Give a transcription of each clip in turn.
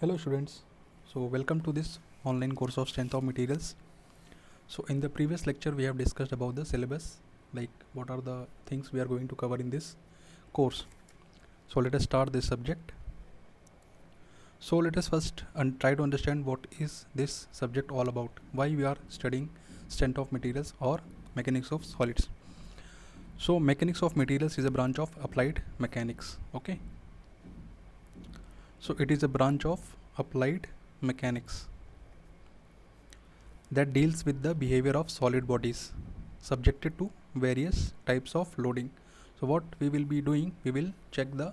Hello students, so welcome to this online course of strength of materials. So in the previous lecture we have discussed about the syllabus, like what are the things we are going to cover in this course. So let us start this subject. So let us first try to understand what is this subject all about, why we are studying strength of materials or mechanics of solids. So mechanics of materials is a branch of applied mechanics, okay? So it is a branch of applied mechanics that deals with the behavior of solid bodies subjected to various types of loading. So what we will be doing, we will check the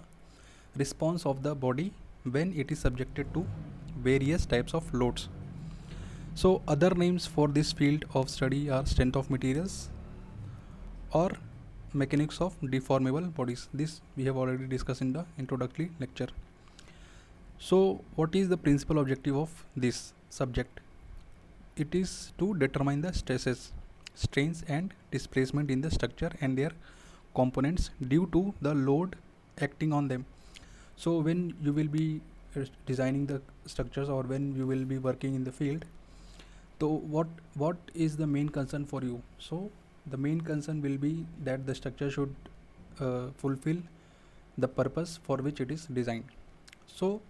response of the body when it is subjected to various types of loads. So other names for this field of study are strength of materials or mechanics of deformable bodies. This we have already discussed in the introductory lecture. So what is the principal objective of this subject? It is to determine the stresses, strains and displacement in the structure and their components due to the load acting on them. So when you will be designing the structures or when you will be working in the field, so what is the main concern for you? So the main concern will be that the structure should fulfill the purpose for which it is designed. So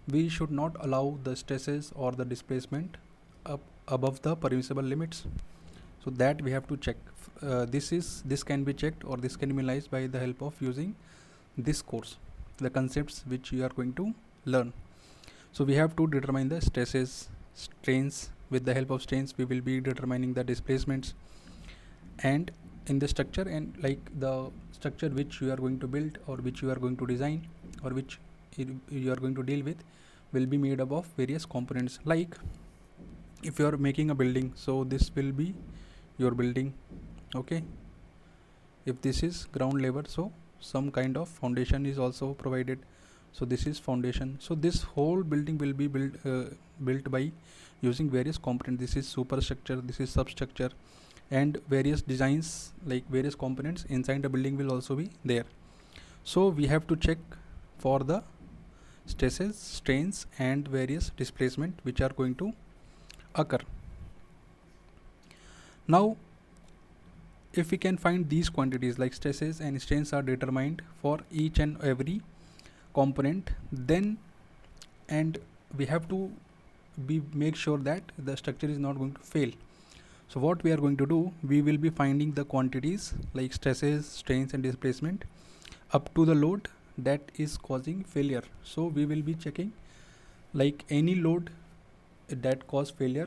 we should not allow the stresses or the displacement up above the permissible limits, so that we have to check. This can be checked or this can be analyzed by the help of using this course, the concepts which you are going to learn. So we have to determine the stresses, strains. With the help of strains we will be determining the displacements, and in the structure, and like the structure which you are going to build or which you are going to design or which you are going to deal with will be made up of various components. Like if you are making a building, so this will be your building, okay? If this is ground level, so some kind of foundation is also provided, so this is foundation. So this whole building will be built by using various components. This is superstructure, this is substructure, and various designs, like various components inside the building will also be there. So we have to check for the stresses, strains and various displacement which are going to occur. Now if we can find these quantities, like stresses and strains are determined for each and every component, then and we have to make sure that the structure is not going to fail. So what we are going to do, we will be finding the quantities like stresses, strains and displacement up to the load that is causing failure. So we will be checking like any load that cause failure,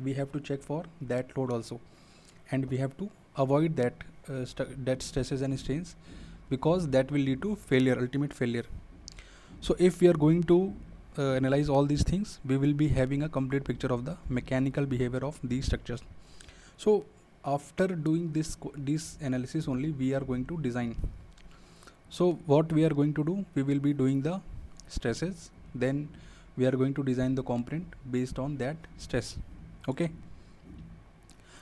we have to check for that load also, and we have to avoid that that stresses and strains, because that will lead to failure, ultimate failure. So if we are going to analyze all these things, we will be having a complete picture of the mechanical behavior of these structures. So after doing this analysis only, we are going to design. So what we are going to do, we will be doing the stresses, then we are going to design the component based on that stress, okay?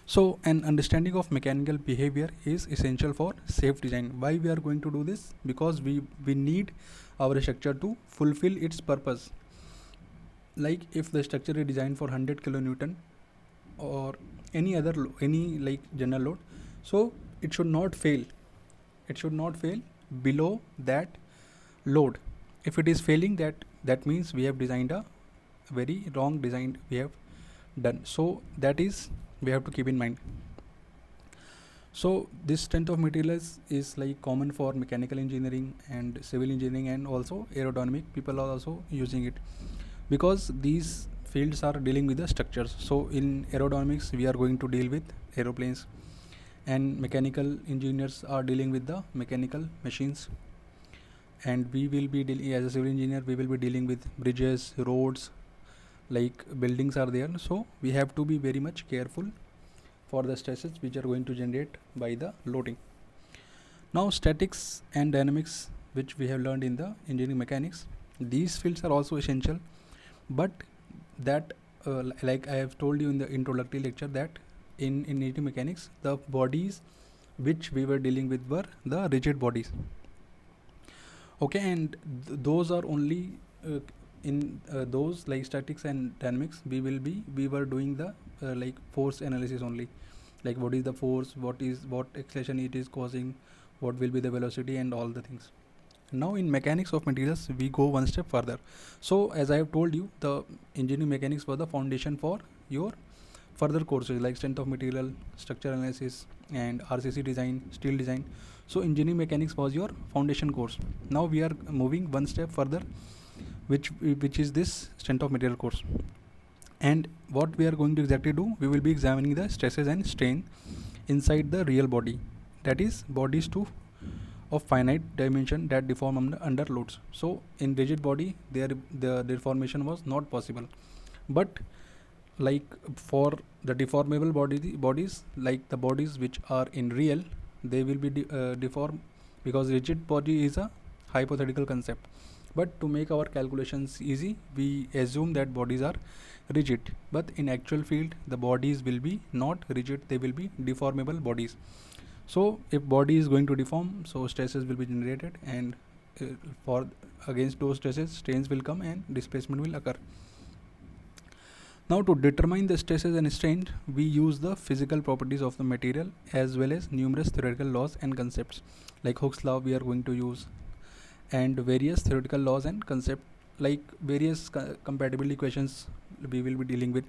So an understanding of mechanical behavior is essential for safe design. Why we are going to do this? Because we need our structure to fulfill its purpose. Like if the structure is designed for 100 kilonewton or any other any like general load, so it should not fail. It should not fail below that load. If it is failing, that means we have designed a very wrong design we have done. So that is we have to keep in mind. So this strength of materials is like common for mechanical engineering and civil engineering, and also aerodynamic people are also using it, because these fields are dealing with the structures. So in aerodynamics we are going to deal with aeroplanes, and mechanical engineers are dealing with the mechanical machines, and we will be dealing, as a civil engineer we will be dealing with bridges, roads, like buildings are there. So we have to be very much careful for the stresses which are going to generate by the loading. Now statics and dynamics, which we have learned in the engineering mechanics, these fields are also essential, but that like I have told you in the introductory lecture, that in engineering mechanics the bodies which we were dealing with were the rigid bodies, okay? And those are only in those like statics and dynamics, we were doing the like force analysis only, like what is the force, what acceleration it is causing, what will be the velocity and all the things. Now in mechanics of materials we go one step further. So as I have told you, the engineering mechanics was the foundation for your further courses like strength of material, structure analysis, and RCC design, steel design. So engineering mechanics was your foundation course. Now we are moving one step further, which is this strength of material course. And what we are going to exactly do, we will be examining the stresses and strain inside the real body, that is bodies too of finite dimension that deform under loads. So in rigid body the deformation was not possible, but like for the deformable bodies, like the bodies which are in real, they will be deformed, because rigid body is a hypothetical concept. But to make our calculations easy, we assume that bodies are rigid, but in actual field the bodies will be not rigid, they will be deformable bodies. So if body is going to deform, so stresses will be generated, and for against those stresses strains will come and displacement will occur. Now to determine the stresses and strains, we use the physical properties of the material as well as numerous theoretical laws and concepts, like Hooke's law we are going to use, and various theoretical laws and concept, like various compatibility equations we will be dealing with.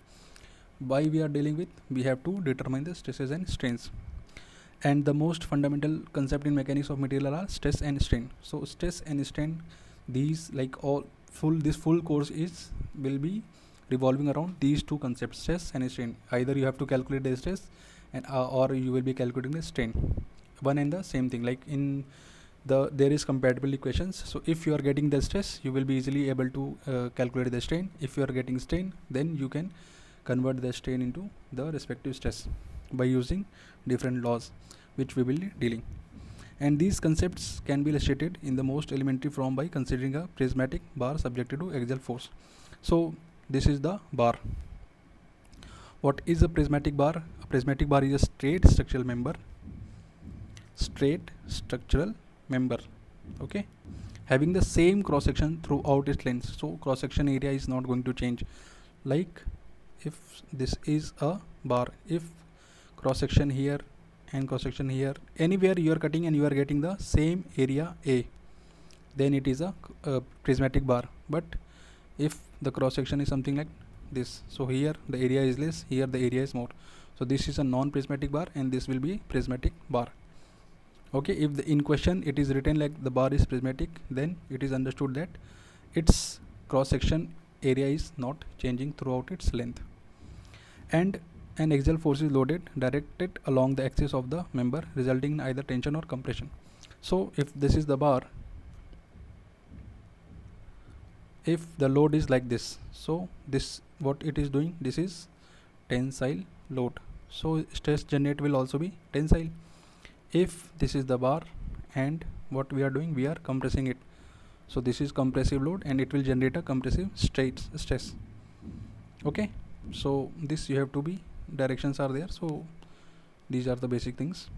Why we are dealing with, we have to determine the stresses and strains. And the most fundamental concept in mechanics of material are stress and strain. So stress and strain, these like all this full course is will be revolving around these two concepts, stress and strain. Either you have to calculate the stress and or you will be calculating the strain, one and the same thing. Like in there is compatible equations, so if you are getting the stress you will be easily able to calculate the strain. If you are getting strain, then you can convert the strain into the respective stress by using different laws which we will be dealing. And these concepts can be illustrated in the most elementary form by considering a prismatic bar subjected to axial force. So this is the bar. What is a prismatic bar? A prismatic bar is a straight structural member, okay, having the same cross section throughout its length. So cross section area is not going to change. Like if this is a bar, if cross section here and cross section here, anywhere you are cutting and you are getting the same area A, then it is a prismatic bar. But if the cross section is something like this, so here the area is less, here the area is more, so this is a non-prismatic bar and this will be prismatic bar. Okay, if in question it is written like the bar is prismatic, then it is understood that its cross section area is not changing throughout its length. And an axial force is loaded directed along the axis of the member, resulting in either tension or compression. So if this is the bar, if the load is like this, so this what it is doing, this is tensile load, so stress generated will also be tensile. If this is the bar and what we are doing, we are compressing it, so this is compressive load and it will generate a compressive stress. Okay, so this you have to be, directions are there, so these are the basic things.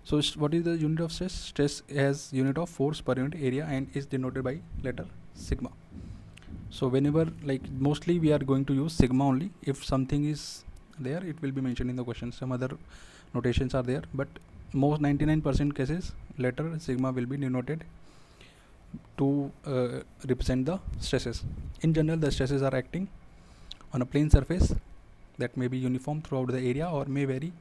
So what is the unit of stress? Stress as unit of force per unit area and is denoted by letter sigma. So whenever, like mostly we are going to use sigma only. If something is there, it will be mentioned in the question. Some other notations are there, but most 99% cases letter sigma will be denoted to represent the stresses. In general, the stresses are acting on a plane surface that may be uniform throughout the area or may vary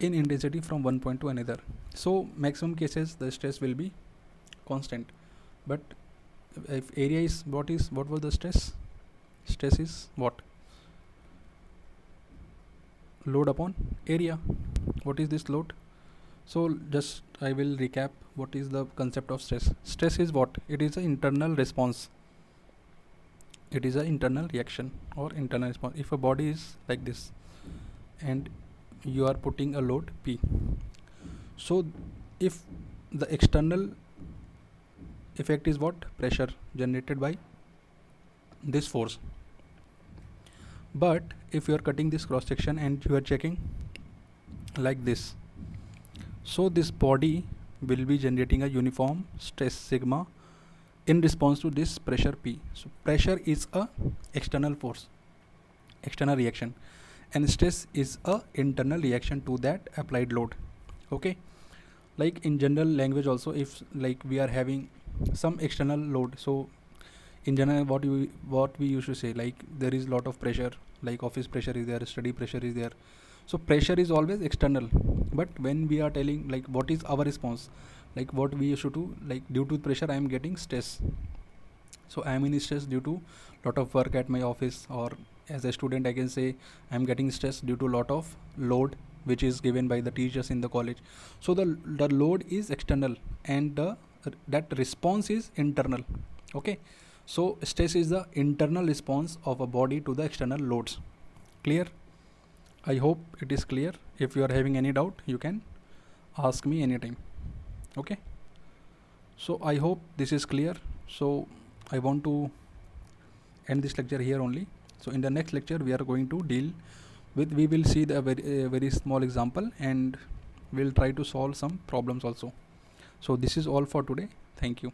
in intensity from one point to another. So maximum cases the stress will be constant, but if area is what was the stress? Stress is what? Load upon area. What is this load? So just I will recap what is the concept of stress. Stress is what? It is an internal response. It is an internal reaction or internal response. If a body is like this and you are putting a load P, so if the external effect is what? Pressure generated by this force. But if you are cutting this cross section and you are checking like this, so this body will be generating a uniform stress sigma in response to this pressure P. So pressure is a external force, external reaction, and stress is a internal reaction to that applied load. Okay, like in general language also, if like we are having some external load, so in general what we used to say, like there is lot of pressure, like office pressure is there, study pressure is there. So pressure is always external, but when we are telling like what is our response, like what we used to do, like due to pressure I am getting stress, so I am in stress due to lot of work at my office, or as a student I can say I am getting stress due to lot of load which is given by the teachers in the college. So the load is external, and that response is internal. Okay, so stress is the internal response of a body to the external loads. Clear? I hope it is clear. If you are having any doubt, you can ask me anytime. Okay, so I hope this is clear. So I want to end this lecture here only. So in the next lecture we are going to deal with, we will see the very small example, and we'll try to solve some problems also. So this is all for today. Thank you.